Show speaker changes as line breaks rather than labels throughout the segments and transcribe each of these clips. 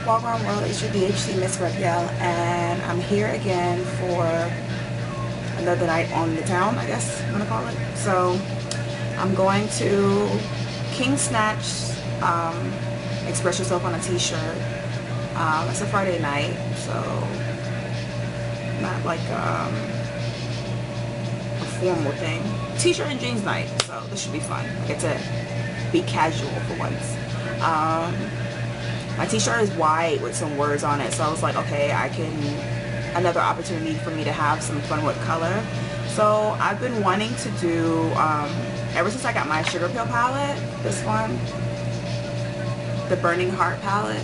Walk Around World, it's your DHC MissRedgal, and I'm here again for another night on the town, I guess I'm gonna call it. So I'm going to King Snatch, Express Yourself on a t-shirt. It's a Friday night, so not like a formal thing. T-shirt and jeans night, so this should be fun. I get to be casual for once. My t-shirt is white with some words on it, so I was like, okay, another opportunity for me to have some fun with color. So I've been wanting to do, ever since I got my Sugar Pill palette, this one, the Burning Heart palette,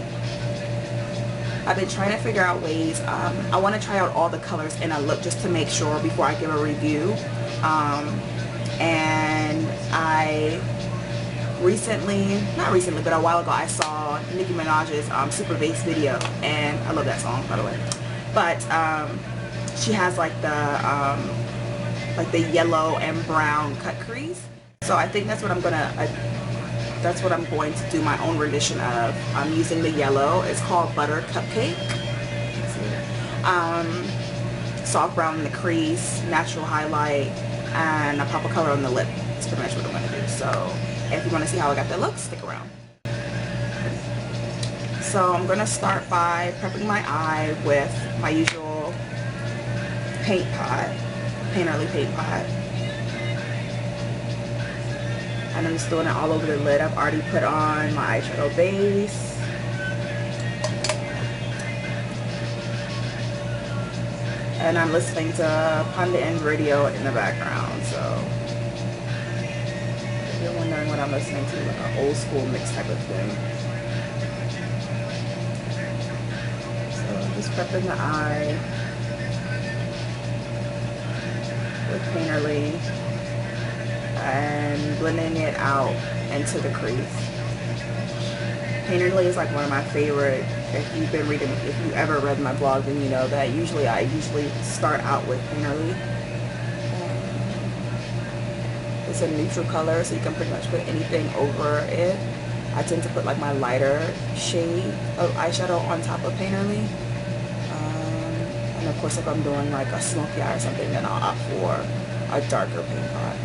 I've been trying to figure out ways. I want to try out all the colors in a look just to make sure before I give a review. And not recently, but a while ago, I saw Nicki Minaj's Super Bass video, and I love that song, by the way. But she has like the yellow and brown cut crease. So I think that's what I'm going to do my own rendition of. I'm using the yellow. It's called Butter Cupcake. Soft brown in the crease, natural highlight, and a pop of color on the lip. That's pretty much what I'm going to do. So if you want to see how I got that look, stick around. So I'm going to start by prepping my eye with my usual painterly paint pot. And I'm just doing it all over the lid. I've already put on my eyeshadow base. And I'm listening to Panda Ends radio in the background, so if you're wondering what I'm listening to, like an old school mix type of thing. So I'm just prepping the eye with painterly and blending it out into the crease. Painterly is like one of my favorite. If you ever read my blog, then you know that I usually start out with painterly. It's a neutral color, so you can pretty much put anything over it. I tend to put like my lighter shade of eyeshadow on top of painterly. And of course, if I'm doing like a smoky eye or something, then I'll opt for a darker paint pot.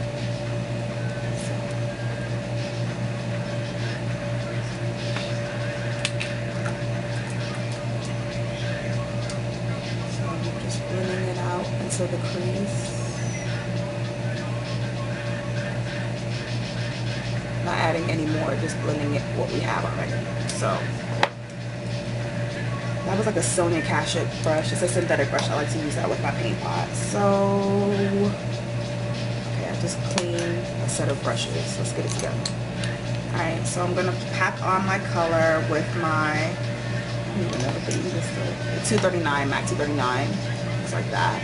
Into the crease. Not adding any more, just blending it what we have already. So that was like a Sonia Kashuk brush. It's a synthetic brush. I like to use that with my paint pot. So okay, I just cleaned a set of brushes. Let's get it together. Alright, so I'm gonna pack on my color with my, I don't even know what they use this for. 239, MAC 239. Just like that.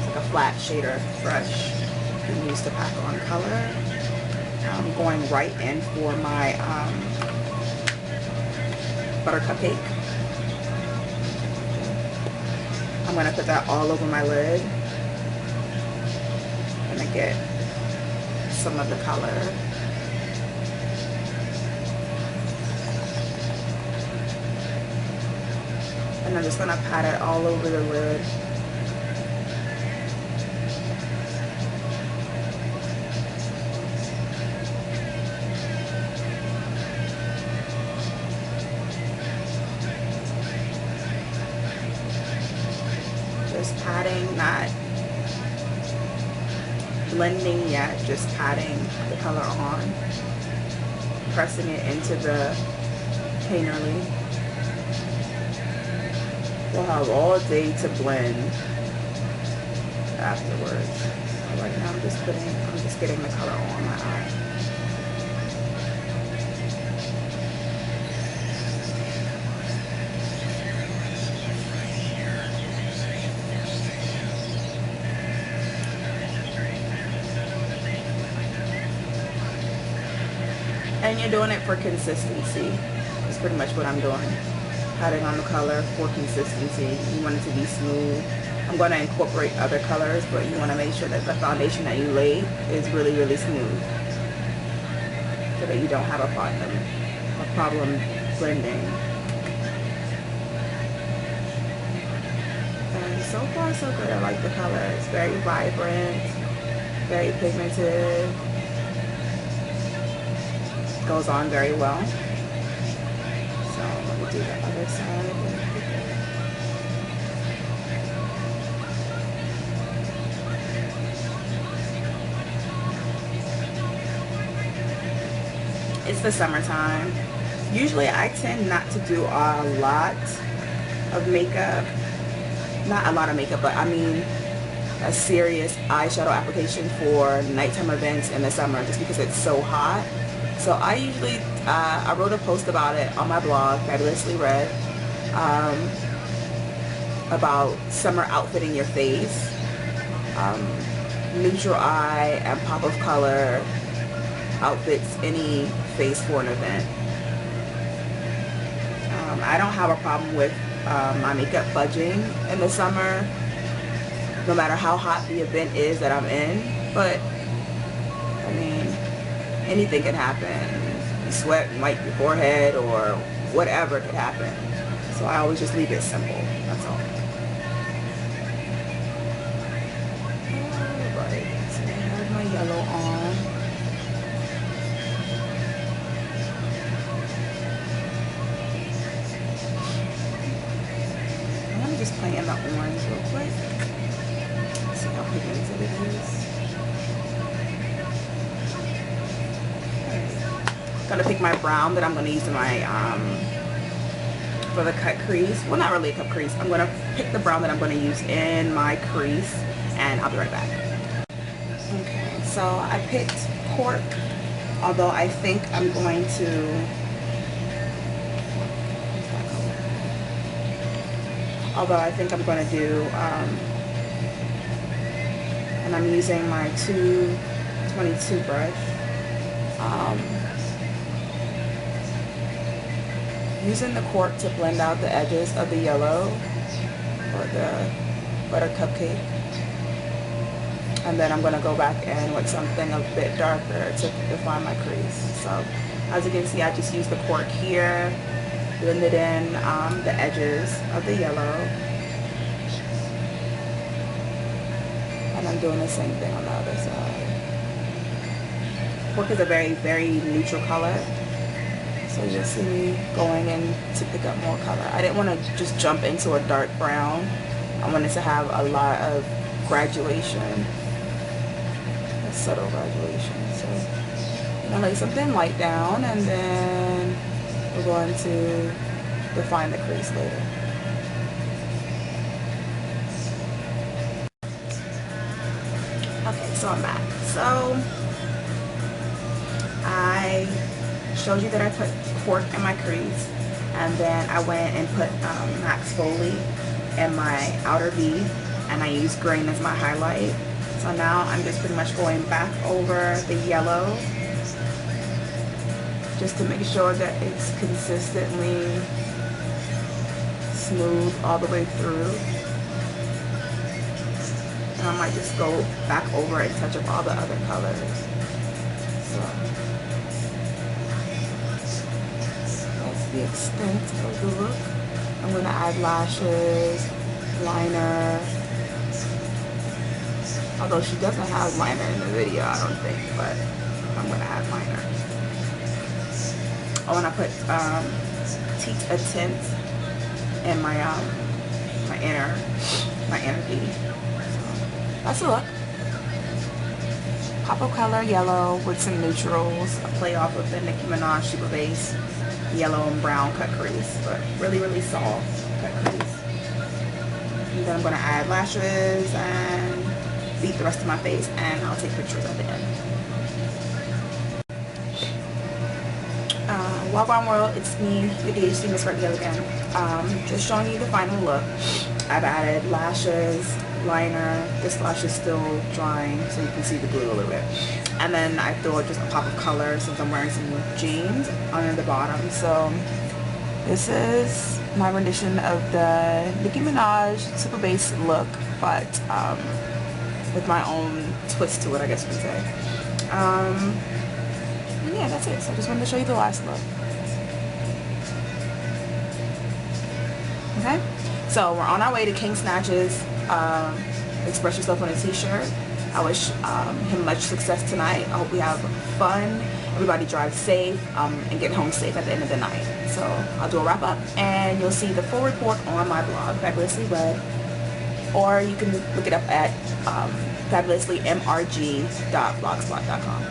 A flat shader brush you can use to pack on color. I'm going right in for my Butter Cupcake. I'm going to put that all over my lid and then get some of the color. And I'm just going to pat it all over the lid. Just patting, not blending yet, just patting the color on, pressing it into the painterly. We'll have all day to blend afterwards. So right now I'm just getting the color on my eye. And you're doing it for consistency. That's pretty much what I'm doing. Patting on the color for consistency. You want it to be smooth. I'm going to incorporate other colors, but you want to make sure that the foundation that you lay is really, really smooth, so that you don't have a problem blending. And so far so good. I like the color. It's very vibrant, very pigmented. Goes on very well. So let me do the other side. It's the summertime. Usually I tend not to do a lot of makeup. Not a lot of makeup, but I mean a serious eyeshadow application for nighttime events in the summer just because it's so hot. So I usually, I wrote a post about it on my blog, Fabulously Red, about summer outfitting your face, neutral eye and pop of color outfits any face for an event. I don't have a problem with my makeup budging in the summer, no matter how hot the event is that I'm in, but I mean, anything can happen. You sweat and wipe your forehead or whatever could happen. So I always just leave it simple, that's all. Alright, so I have my yellow on. Just play in the orange real quick. See how pigmented it is. Okay. Gonna pick my brown that I'm gonna use in my for the cut crease. Well, not really a cut crease. I'm gonna pick the brown that I'm gonna use in my crease, and I'll be right back. Okay, so I picked Cork, although I think I'm going to. Although I think I'm going to do, and I'm using my 222 brush, using the Cork to blend out the edges of the yellow, or the butter cupcake, and then I'm going to go back in with something a bit darker to define my crease. So as you can see, I just used the Cork here, blended in the edges of the yellow, and I'm doing the same thing on the other side. Cork is a very, very neutral color, so you'll see me going in to pick up more color. I didn't want to just jump into a dark brown. I wanted to have a lot of graduation, a subtle graduation. So I'm gonna lay something light down, and then we're going to define the crease later. Okay, so I'm back. So I showed you that I put Cork in my crease, and then I went and put Max Foley in my outer V, and I used green as my highlight. So now I'm just pretty much going back over the yellow, just to make sure that it's consistently smooth all the way through. And I might just go back over and touch up all the other colors. So that's the extent of the look. I'm going to add lashes, liner. Although she doesn't have liner in the video, I don't think, but I'm going to add liner. I want to put a tint in my inner V. So that's the look. Pop of color yellow with some neutrals. A play off of the Nicki Minaj Super Base yellow and brown cut crease, but really, really soft cut crease. And then I'm going to add lashes and beat the rest of my face, and I'll take pictures at the end. Wagwan World, it's me, your DHC MissRedgal again. Just showing you the final look. I've added lashes, liner. This lash is still drying, so you can see the glue a little bit. And then I threw just a pop of color since I'm wearing some jeans under the bottom. So this is my rendition of the Nicki Minaj Super Base look, but with my own twist to it, I guess you can say. And yeah, that's it. So I just wanted to show you the last look. Okay? So we're on our way to King Snatch's Express Yourself on a t-shirt. I wish him much success tonight. I hope we have fun, everybody drives safe, and get home safe at the end of the night. So I'll do a wrap up, and you'll see the full report on my blog, Fabulously Red, or you can look it up at fabulouslymrg.blogspot.com.